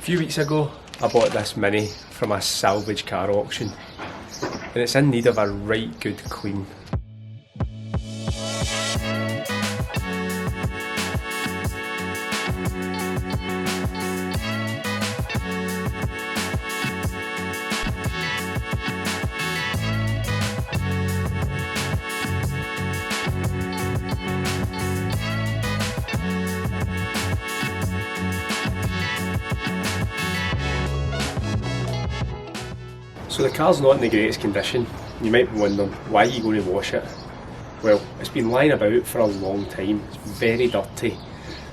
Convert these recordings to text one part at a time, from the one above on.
A few weeks ago I bought this Mini from a salvage car auction and it's in need of a right good clean. So the car's not in the greatest condition. You might be wondering, why are you going to wash it? Well, it's been lying about for a long time. It's very dirty.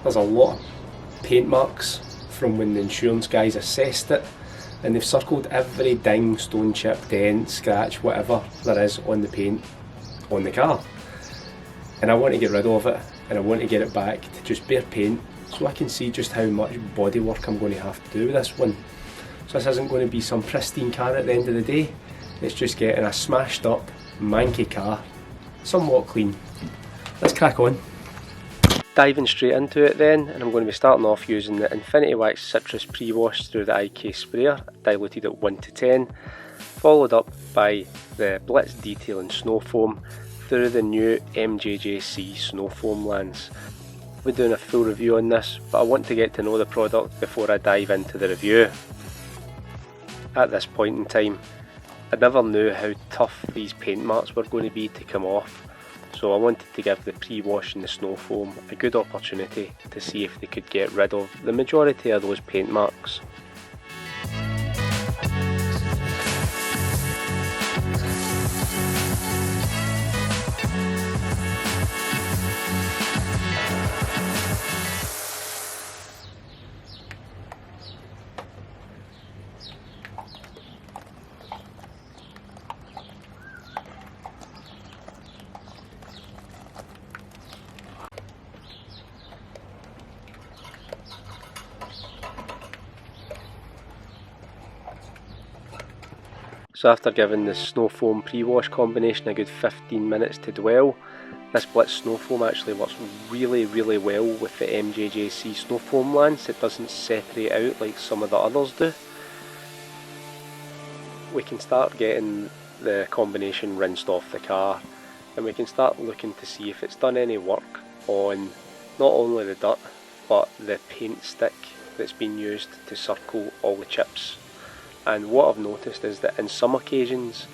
There's a lot of paint marks from when the insurance guys assessed it, and they've circled every ding, stone chip, dent, scratch, whatever there is on the paint on the car. And I want to get rid of it, and I want to get it back to just bare paint so I can see just how much bodywork I'm going to have to do with this one. So this isn't going to be some pristine car at the end of the day, it's just getting a smashed up, manky car, somewhat clean. Let's crack on. Diving straight into it then, and I'm going to be starting off using the Infinity Wax Citrus Pre-Wash through the IK sprayer, diluted at 1 to 10, followed up by the Blitz Detailing Snow Foam through the new MJJC Snow Foam lens. We're doing a full review on this, but I want to get to know the product before I dive into the review. At this point in time, I never knew how tough these paint marks were going to be to come off, so I wanted to give the pre-wash and the snow foam a good opportunity to see if they could get rid of the majority of those paint marks. So after giving the snow foam pre-wash combination a good 15 minutes to dwell, this Blitz snow foam actually works really well with the MJJC snow foam lens. It doesn't separate out like some of the others do. We can start getting the combination rinsed off the car, and we can start looking to see if it's done any work on not only the dirt but the paint stick that's been used to circle all the chips. And what I've noticed is that in some occasions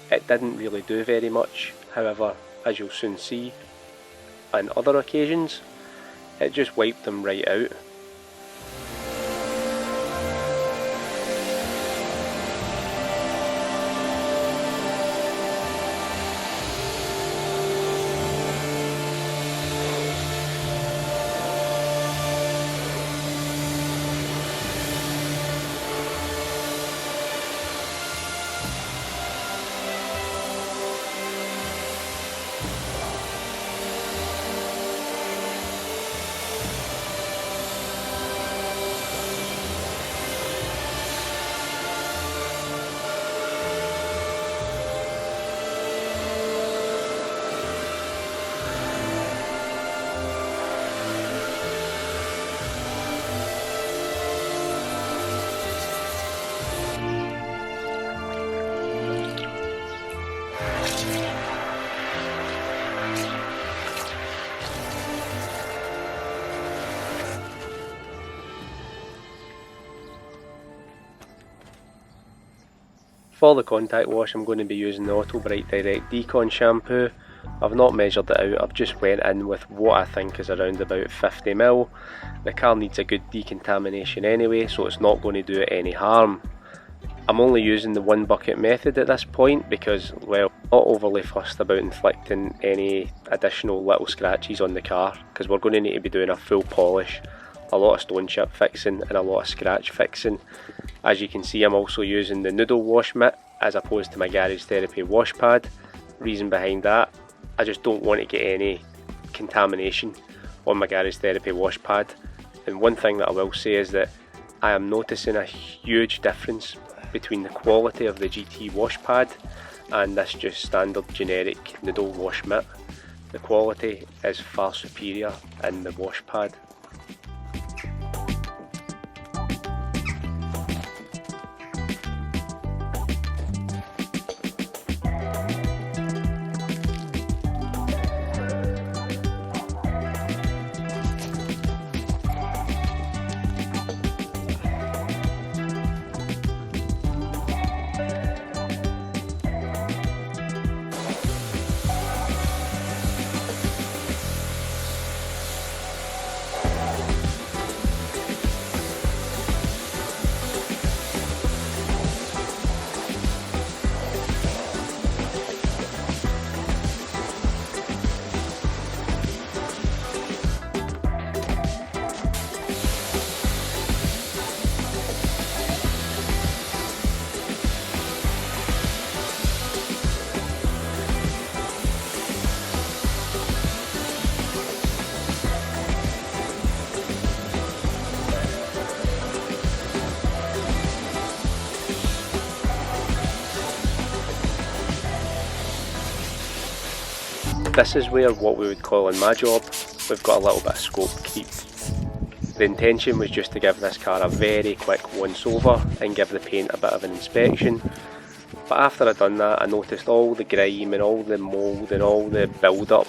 it didn't really do very much. However, as you'll soon see, on other occasions it just wiped them right out. For the contact wash, I'm going to be using the Auto Bright Direct Decon shampoo. I've not measured it out, I've just went in with what I think is around about 50ml. The car needs a good decontamination anyway, so it's not going to do it any harm. I'm only using the 1 bucket method at this point because, well, I'm not overly fussed about inflicting any additional little scratches on the car, because we're going to need to be doing a full polish, a lot of stone chip fixing and a lot of scratch fixing. As you can see, I'm also using the noodle wash mitt as opposed to my Garage Therapy wash pad. Reason behind that, I just don't want to get any contamination on my Garage Therapy wash pad. And one thing that I will say is that I am noticing a huge difference between the quality of the GT wash pad and this just standard generic noodle wash mitt. The quality is far superior in the wash pad. This is where what we would call in my job, we've got a little bit of scope creep. The intention was just to give this car a very quick once over and give the paint a bit of an inspection. But after I'd done that, I noticed all the grime and all the mould and all the build up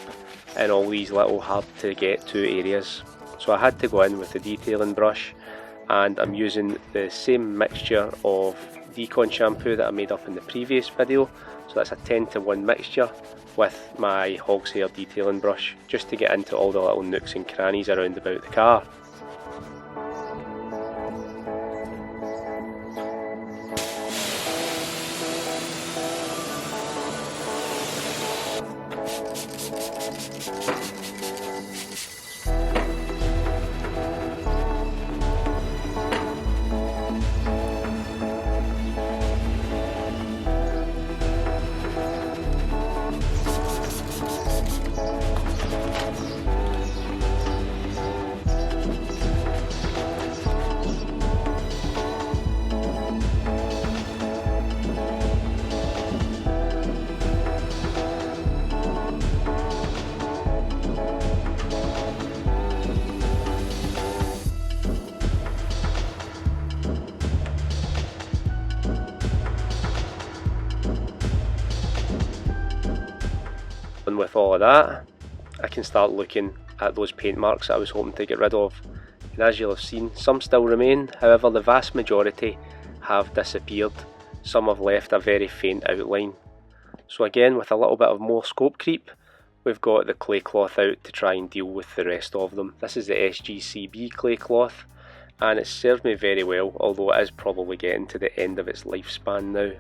in all these little hard to get to areas. So I had to go in with the detailing brush, and I'm using the same mixture of Decon shampoo that I made up in the previous video. So that's a 10:1 mixture with my hog's hair detailing brush, just to get into all the little nooks and crannies around about the car. And with all of that, I can start looking at those paint marks that I was hoping to get rid of. And as you'll have seen, some still remain, however the vast majority have disappeared. Some have left a very faint outline. So again, with a little bit of more scope creep, we've got the clay cloth out to try and deal with the rest of them. This is the SGCB clay cloth, and it's served me very well, although it is probably getting to the end of its lifespan now.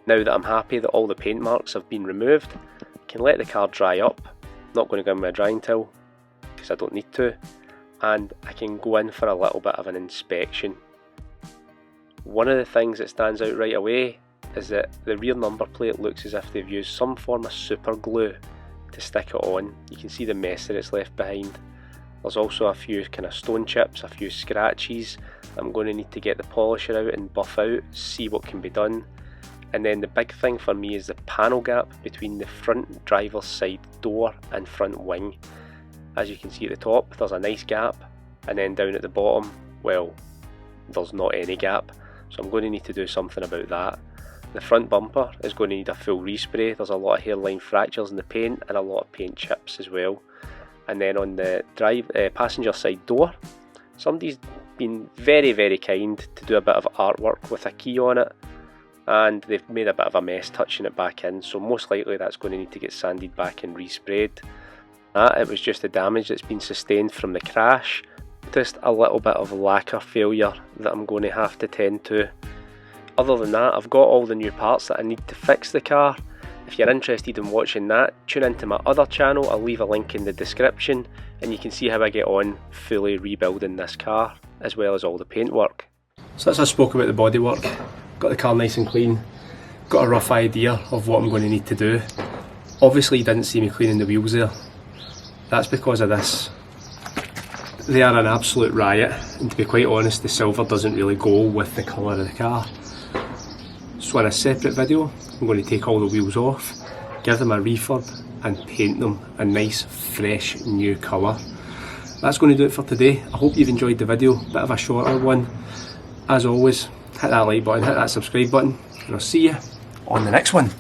Now that I'm happy that all the paint marks have been removed, I can let the car dry up. I'm not going to give me a drying towel because I don't need to, and I can go in for a little bit of an inspection. One of the things that stands out right away is that the rear number plate looks as if they've used some form of super glue to stick it on. You can see the mess that it's left behind. There's also a few kind of stone chips, a few scratches. I'm going to need to get the polisher out and buff out, see what can be done. And then the big thing for me is the panel gap between the front driver's side door and front wing. As you can see at the top, there's a nice gap, and then down at the bottom, well, there's not any gap. So I'm going to need to do something about that. The front bumper is going to need a full respray. There's a lot of hairline fractures in the paint and a lot of paint chips as well. And then on the passenger side door, somebody's been very, very kind to do a bit of artwork with a key on it, and they've made a bit of a mess touching it back in, so most likely that's going to need to get sanded back and resprayed. It was just the damage that's been sustained from the crash. Just a little bit of lacquer failure that I'm going to have to tend to. Other than that, I've got all the new parts that I need to fix the car. If you're interested in watching that, tune into my other channel. I'll leave a link in the description, and you can see how I get on fully rebuilding this car, as well as all the paintwork. So as I spoke about the bodywork, got the car nice and clean, got a rough idea of what I'm going to need to do. Obviously you didn't see me cleaning the wheels there. That's because of this. They are an absolute riot, and to be quite honest, the silver doesn't really go with the colour of the car. So in a separate video, I'm going to take all the wheels off, give them a refurb and paint them a nice fresh new colour. That's going to do it for today. I hope you've enjoyed the video, bit of a shorter one. As always, hit that like button, hit that subscribe button, and I'll see you on the next one.